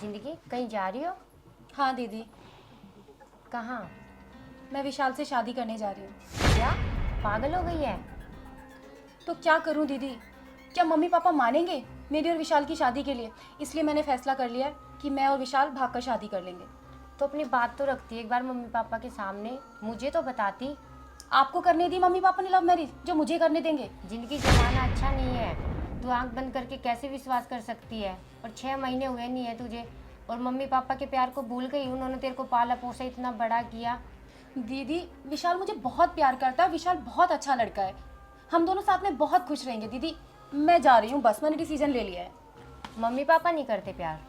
जिंदगी कहीं जा रही हो? हाँ दीदी, कहाँ? मैं विशाल से शादी करने जा रही हूँ। क्या पागल हो गई है? तो क्या करूँ दीदी? क्या मम्मी पापा मानेंगे मेरी और विशाल की शादी के लिए? इसलिए मैंने फैसला कर लिया है कि मैं और विशाल भागकर शादी कर लेंगे। तो अपनी बात तो रखती, एक बार मम्मी पापा के सामने मुझे तो बताती। आपको करने दी मम्मी पापा ने लव मैरिज, जो मुझे करने देंगे? जिंदगी जमाना अच्छा नहीं है, तू आंख बंद करके कैसे विश्वास कर सकती है? और 6 महीने हुए नहीं है तुझे, और मम्मी पापा के प्यार को भूल गई? उन्होंने तेरे को पाला पोसा, इतना बड़ा किया। दीदी, विशाल मुझे बहुत प्यार करता है। विशाल बहुत अच्छा लड़का है। हम दोनों साथ में बहुत खुश रहेंगे। दीदी, मैं जा रही हूँ, बस मैंने डिसीजन ले लिया है। मम्मी पापा नहीं करते प्यार?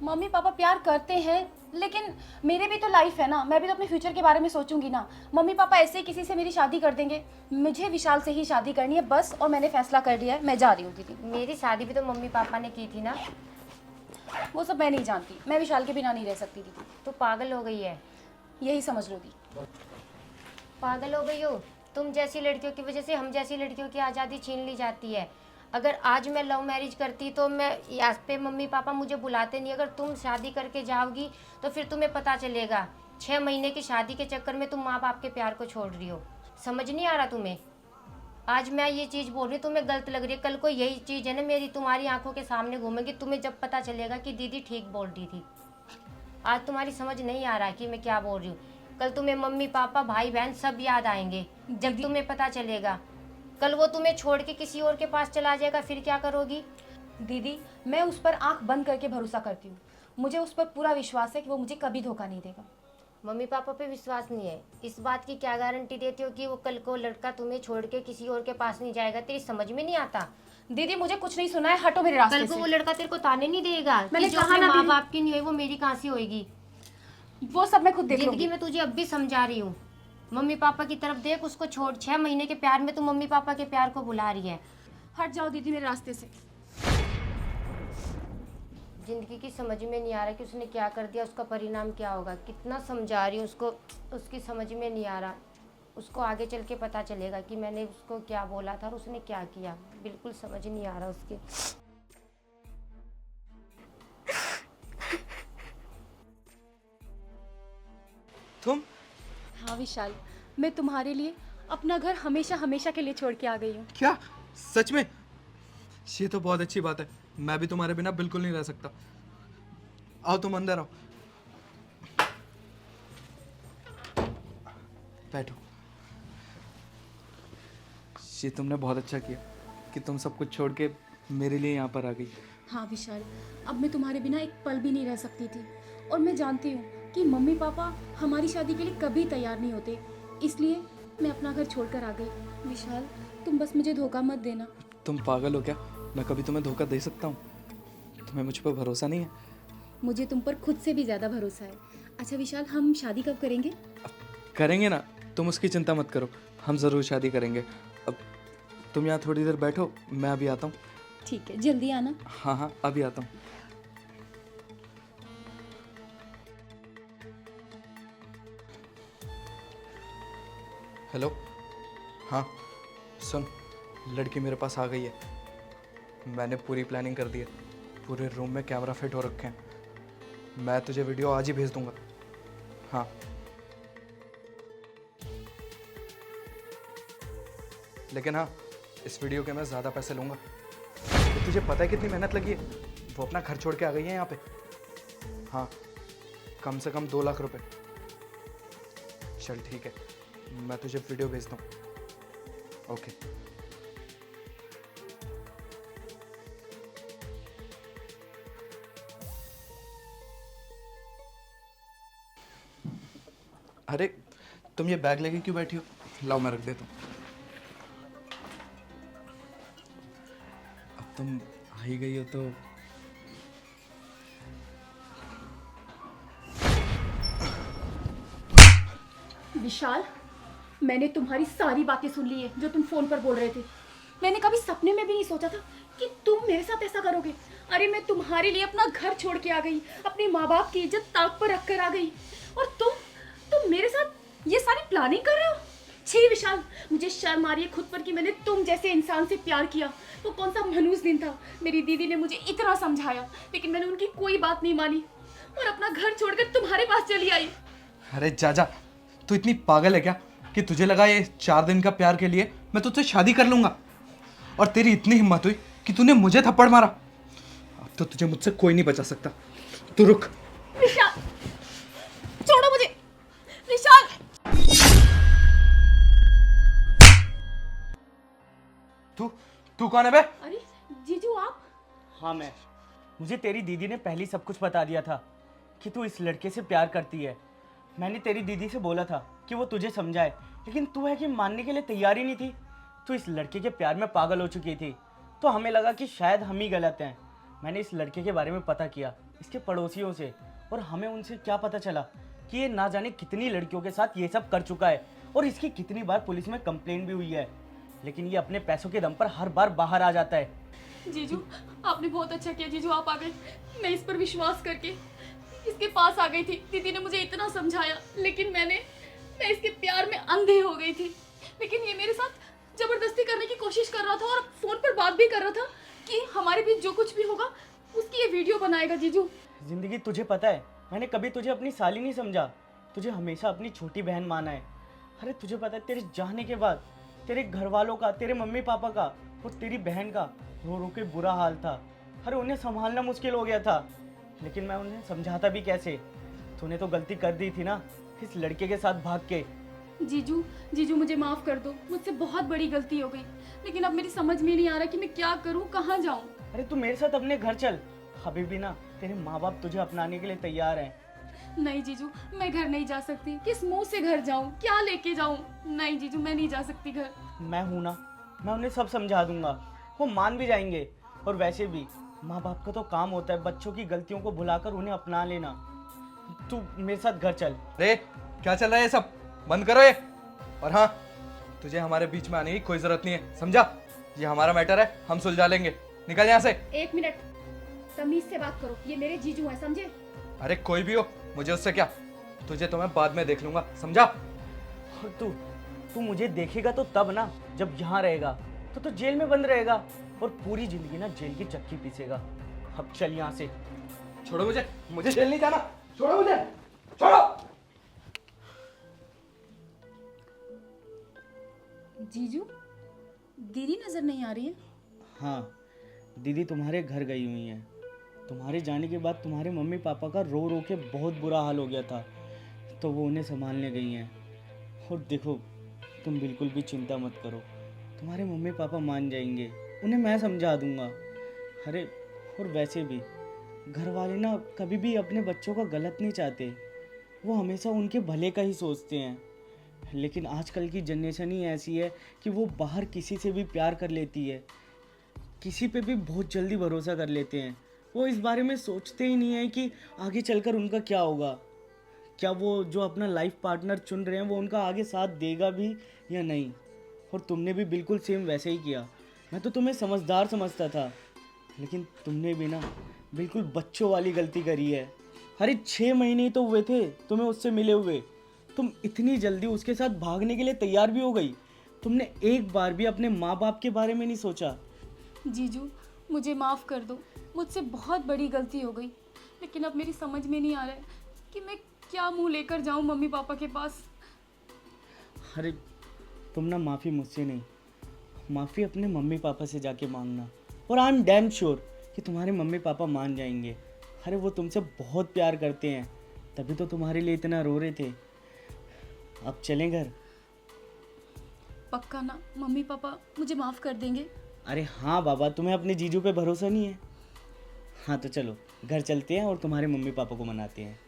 मम्मी पापा प्यार करते हैं, लेकिन मेरे भी तो लाइफ है ना, मैं भी तो अपने फ्यूचर के बारे में सोचूंगी ना। मम्मी पापा ऐसे ही किसी से मेरी शादी कर देंगे? मुझे विशाल से ही शादी करनी है बस, और मैंने फैसला कर लिया है। मैं जा रही हूँ दीदी। मेरी शादी भी तो मम्मी पापा ने की थी ना। वो सब मैं नहीं जानती, मैं विशाल के बिना नहीं रह सकती दीदी। तू पागल हो गई है। यही समझ लो दी। पागल हो गई हो? तुम जैसी लड़कियों की वजह से हम जैसी लड़कियों की आज़ादी छीन ली जाती है। अगर आज मैं लव मैरिज करती तो मैं यहाँ पे मम्मी पापा मुझे बुलाते नहीं। अगर तुम शादी करके जाओगी तो फिर तुम्हें पता चलेगा। 6 महीने की शादी के चक्कर में तुम माँ बाप के प्यार को छोड़ रही हो। समझ नहीं आ रहा तुम्हें? आज मैं ये चीज़ बोल रही हूँ, तुम्हें गलत लग रही है। कल को यही चीज़ है ना मेरी तुम्हारी आंखों के सामने घूमेगी, तुम्हें जब पता चलेगा कि दीदी ठीक बोल रही थी। आज तुम्हारी समझ नहीं आ रहा कि मैं क्या बोल रही हूँ। कल तुम्हें मम्मी पापा भाई बहन सब याद आएंगे जब तुम्हें पता चलेगा। कल वो तुम्हें छोड़ के किसी और के पास चला जाएगा, फिर क्या करोगी? दीदी, मैं उस पर आंख बंद करके भरोसा करती हूँ। मुझे उस पर पूरा विश्वास है कि वो मुझे कभी धोखा नहीं देगा। मम्मी पापा पे विश्वास नहीं है, इस बात की क्या गारंटी देती हो कि वो कल को लड़का तुम्हें छोड़ के किसी और के पास नहीं जाएगा? तेरी समझ में नहीं आता। दीदी, मुझे कुछ नहीं सुना है, हटो मेरे रास्ते कल को से। वो लड़का तेरे को ताने नहीं देगा मैंने कि जो कहा अपने ना माँ दीदी। बाप की नहीं हुई वो मेरी कहाँ से होगी? वो सब मैं खुद देख जिंदगी लूंगी। में तुझे अब भी समझा रही हूँ, मम्मी पापा की तरफ देख, उसको छोड़। 6 महीने के प्यार में तू मम्मी पापा के प्यार को भुला रही है। हट जाओ दीदी मेरे रास्ते से। जिंदगी की समझ में नहीं आ रहा कि उसने क्या कर दिया, उसका परिणाम क्या होगा। कितना समझा रही हूँ उसको, उसकी समझ में नहीं आ रहा। उसको आगे चल के पता चलेगा कि मैंने उसको क्या बोला था और उसने क्या किया। बिल्कुल समझ नहीं आ रहा उसके। तुम? हाँ विशाल, मैं तुम्हारे लिए अपना घर हमेशा हमेशा के लिए छोड़ के आ गई हूँ। क्या सच में? ये तो बहुत अच्छी बात है। मैं भी तुम्हारे बिना बिल्कुल नहीं रह सकता। आओ तुम अंदर आओ, बैठो। ये तुमने बहुत अच्छा किया कि तुम सब कुछ छोड़ के मेरे लिए यहाँ पर आ गई। हाँ विशाल, अब मैं तुम्हारे बिना एक पल भी नहीं रह सकती थी। और मैं जानती हूँ कि मम्मी पापा हमारी शादी के लिए कभी तैयार नहीं होते, इसलिए मैं अपना घर छोड़कर आ गई। विशाल, तुम बस मुझे धोखा मत देना। तुम पागल हो क्या? मैं कभी तुम्हें धोखा दे सकता हूँ? तुम्हें मुझ पर भरोसा नहीं है? मुझे तुम पर खुद से भी ज़्यादा भरोसा है। अच्छा विशाल, हम शादी कब करेंगे? अब करेंगे ना, तुम उसकी चिंता मत करो। हम ज़रूर शादी करेंगे। अब तुम यहाँ थोड़ी देर बैठो, मैं अभी आता हूँ। ठीक है, जल्दी आना। हाँ हाँ, अभी आता हूँ। हेलो। हाँ सुन, लड़की मेरे पास आ गई है। मैंने पूरी प्लानिंग कर दी है। पूरे रूम में कैमरा फिट हो रखे हैं। मैं तुझे वीडियो आज ही भेज दूंगा। हाँ, लेकिन हाँ, इस वीडियो के मैं ज़्यादा पैसे लूँगा। तो तुझे पता है कितनी मेहनत लगी है? वो अपना घर छोड़ के आ गई है यहाँ पे। हाँ, कम से कम 2 लाख रुपए। चल ठीक है, मैं तुझे वीडियो भेजता हूँ। ओके। अरे तुम ये बैग लेके क्यों बैठी हो? लाओ मैं रख देता हूँ। अब तुम आ ही गई हो तो विशाल, मैंने तुम्हारी सारी बातें सुन ली है जो तुम फोन पर बोल रहे थे। मैंने कभी सपने में भी नहीं सोचा था कि तुम मेरे साथ ऐसा करोगे। अरे मैं तुम्हारे लिए अपना घर छोड़ के आ गई, अपने माँ बाप की इज्जत ताक पर रख कर आ गई, और तुम मेरे साथ ये सारी प्लानिंग कर रहे हो। छी विशाल, मुझे शर्म आ रही है खुद पर कि मैंने तुम जैसे इंसान से प्यार किया। वो कौन सा मनहूस दिन था, मेरी दीदी ने मुझे इतना समझाया लेकिन मैंने उनकी कोई बात नहीं मानी और अपना घर छोड़कर तुम्हारे पास चली आई। अरे जा, तू इतनी पागल है क्या कि तुझे लगा ये 4 दिन का प्यार के लिए मैं तुझसे शादी कर लूंगा, और तेरी इतनी हिम्मत हुई कि तूने मुझे थप्पड़ मारा। अब तो तुझे मुझसे कोई नहीं बचा सकता। तू रुक। विशाल, छोड़ो मुझे। विशाल, तू कौन है बे? अरे जीजू आप? हाँ मैं। मुझे तेरी दीदी ने पहले ही सब कुछ बता दिया था कि तू इस लड़के से प्यार करती है। मैंने तेरी दीदी से बोला था कि वो तुझे समझाए, लेकिन तू है कि मानने के लिए तैयार ही नहीं थी। तू इस लड़के के प्यार में पागल हो चुकी थी, तो हमें लगा कि शायद हम ही गलत हैं। मैंने इस लड़के के बारे में पता किया इसके पड़ोसियों से, और हमें उनसे क्या पता चला कि ये ना जाने कितनी लड़कियों के साथ ये सब कर चुका है, और इसकी कितनी बार पुलिस में कंप्लेंट भी हुई है, लेकिन ये अपने पैसों के दम पर हर बार बाहर आ जाता है। जीजू, आपने बहुत अच्छा किया जीजू, आप आ गए। मैं इस पर विश्वास करके इसके पास आ गई थी। दीदी ने मुझे इतना समझाया, लेकिन मैं इसके प्यार में अंधे हो गई थी। लेकिन ये मेरे साथ जबरदस्ती करने की कोशिश कर रहा था और फोन पर बात भी कर रहा था कि हमारे बीच जो कुछ भी होगा उसकी ये वीडियो बनाएगा। जीजू, जिंदगी तुझे पता है, मैंने कभी तुझे अपनी साली नहीं समझा, तुझे हमेशा अपनी छोटी बहन माना है। अरे तुझे पता है, तेरे जाने के बाद तेरे घर वालों का, तेरे मम्मी पापा का और तेरी बहन का रो रो के बुरा हाल था। अरे उन्हें संभालना मुश्किल हो गया था, लेकिन मैं उन्हें समझाता भी कैसे। तूने तो गलती कर दी थी ना इस लड़के के साथ भाग के। जीजू मुझे माफ कर दो, मुझसे बहुत बड़ी गलती हो गई, लेकिन अब मेरी समझ में नहीं आ रहा कि मैं क्या करूं, कहाँ जाऊं। अरे तू मेरे साथ अपने घर चल, अभी भी ना तेरे माँ बाप तुझे अपनाने के लिए तैयार हैं। नहीं जीजू, मैं घर नहीं जा सकती। किस मुंह से घर जाऊं, क्या लेके जाऊं? नहीं जीजू, मैं नहीं जा सकती घर। मैं हूं ना, मैं उन्हें सब समझा दूंगा, वो मान भी जाएंगे। और वैसे भी माँ बाप का तो काम होता है बच्चों की गलतियों को भुलाकर उन्हें अपना लेना। तू मेरे साथ घर चल। अरे क्या चल रहा है ये सब? बंद करो ये। और हाँ, तुझे हमारे बीच में आने की कोई जरूरत नहीं है, समझा? ये हमारा मैटर है, हम सुलझा लेंगे। निकल यहाँ से। 1 मिनट, तमीज से बात करो, ये मेरे जीजू हैं, समझे? अरे कोई भी हो, मुझे उससे क्या? तुझे तो मैं बाद में देख लूंगा, समझा? और तू मुझे देखेगा तो तब ना, जब यहाँ रहेगा तो जेल में बंद रहेगा और पूरी जिंदगी ना जेल की चक्की पीसेगा। अब चल यहाँ से। छोड़ो मुझे जेल नहीं जाना। छोड़ो मुझे, छोड़ो। जीजू, दीदी नजर नहीं आ रही है। हाँ, दीदी तुम्हारे घर गई हुई हैं। तुम्हारे जाने के बाद तुम्हारे मम्मी पापा का रो रो के बहुत बुरा हाल हो गया था, तो वो उन्हें संभालने गई हैं। और देखो, तुम बिल्कुल भी चिंता मत करो, तुम्हारे मम्मी पापा मान जाएंगे, उन्हें मैं समझा दूंगा। अरे और वैसे भी घर वाले ना कभी भी अपने बच्चों का गलत नहीं चाहते, वो हमेशा उनके भले का ही सोचते हैं। लेकिन आजकल की जनरेशन ही ऐसी है कि वो बाहर किसी से भी प्यार कर लेती है, किसी पे भी बहुत जल्दी भरोसा कर लेते हैं। वो इस बारे में सोचते ही नहीं है कि आगे चलकर उनका क्या होगा, क्या वो जो अपना लाइफ पार्टनर चुन रहे हैं वो उनका आगे साथ देगा भी या नहीं। और तुमने भी बिल्कुल सेम वैसे ही किया। मैं तो तुम्हें समझदार समझता था, लेकिन तुमने भी ना बिल्कुल बच्चों वाली गलती करी है। अरे 6 महीने ही तो हुए थे तुम्हें उससे मिले हुए, तुम इतनी जल्दी उसके साथ भागने के लिए तैयार भी हो गई। तुमने एक बार भी अपने माँ बाप के बारे में नहीं सोचा। जीजू, मुझे माफ़ कर दो, मुझसे बहुत बड़ी गलती हो गई, लेकिन अब मेरी समझ में नहीं आ रहा है कि मैं क्या मुंह लेकर जाऊं मम्मी पापा के पास। अरे तुम ना माफ़ी मुझसे नहीं, माफ़ी अपने मम्मी पापा से जाके मांगना, और आई एम डैम श्योर कि तुम्हारे मम्मी पापा मान जाएंगे। अरे वो तुमसे बहुत प्यार करते हैं, तभी तो तुम्हारे लिए इतना रो रहे थे। अब चलें घर? पक्का ना मम्मी पापा मुझे माफ़ कर देंगे? अरे हाँ बाबा, तुम्हें अपने जीजू पे भरोसा नहीं है? हाँ तो चलो घर चलते हैं और तुम्हारे मम्मी पापा को मनाते हैं।